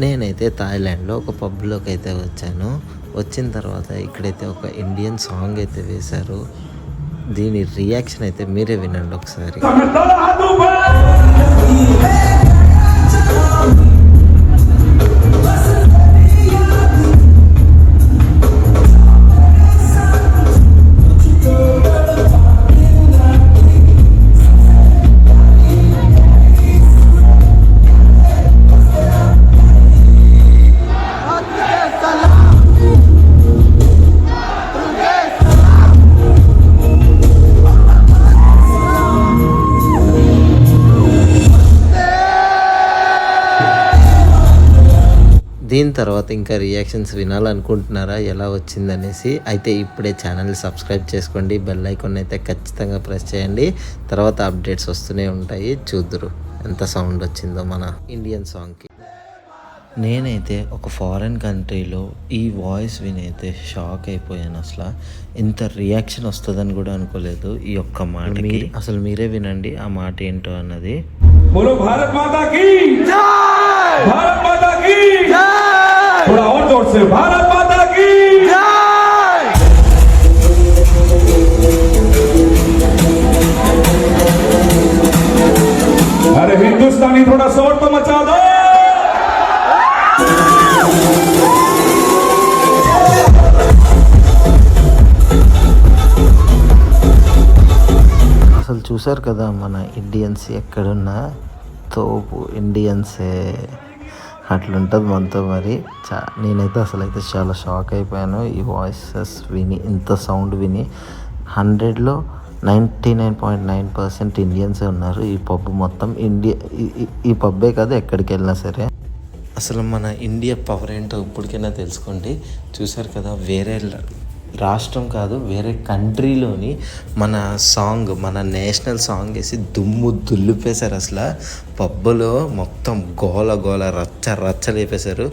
నేనైతే థాయిలాండ్లో ఒక పబ్లోకి అయితే వచ్చాను. వచ్చిన తర్వాత ఇక్కడైతే ఒక ఇండియన్ సాంగ్ అయితే వేశారు. దీని రియాక్షన్ అయితే మీరే వినండి ఒకసారి. దీని తర్వాత ఇంకా రియాక్షన్స్ వినాలనుకుంటున్నారా ఎలా వచ్చిందనేసి? అయితే ఇప్పుడే ఛానల్ సబ్స్క్రైబ్ చేసుకోండి, బెల్ ఐకాన్ అయితే ఖచ్చితంగా ప్రెస్ చేయండి. తర్వాత అప్డేట్స్ వస్తూనే ఉంటాయి, చూద్దురు ఎంత సౌండ్ వచ్చిందో మన ఇండియన్ సాంగ్కి. నేనైతే ఒక ఫారెన్ కంట్రీలో ఈ వాయిస్ వినైతే షాక్ అయిపోయాను. అసలు ఇంత రియాక్షన్ వస్తుందని కూడా అనుకోలేదు ఈ ఒక్క మాటకి. అసలు మీరే వినండి ఆ మాట ఏంటో అన్నది. భారత్ మాతా కీ జై, భారత్ మాతా కీ జై, थोड़ा और जोर से भारत माता की जय। अरे हिंदुस्तानी थोड़ा शोर तो मचा दो। అసలు చూసారు కదా మన ఇండియన్స్ ఎక్కడున్నా తోపు ఇండియన్సే, అట్లుంటుంది మనతో. మరి నేనైతే అసలు అయితే చాలా షాక్ అయిపోయాను ఈ వాయిసెస్ విని, ఇంత సౌండ్ విని. 100లో 99.9% ఇండియన్సే ఉన్నారు ఈ పబ్ మొత్తం. ఈ పబ్బే కాదు ఎక్కడికి వెళ్ళినా సరే. అసలు మన ఇండియా పవర్ ఏంటో ఇప్పటికైనా తెలుసుకోండి. చూసారు కదా, వేరే రాష్ట్రం కాదు వేరే కంట్రీలోని మన సాంగ్, మన నేషనల్ సాంగ్ వేసి దుమ్ము దులిపేశారు. అసలు పబ్బులో మొత్తం గోల గోల రచ్చ రచ్చ లేపేశారు.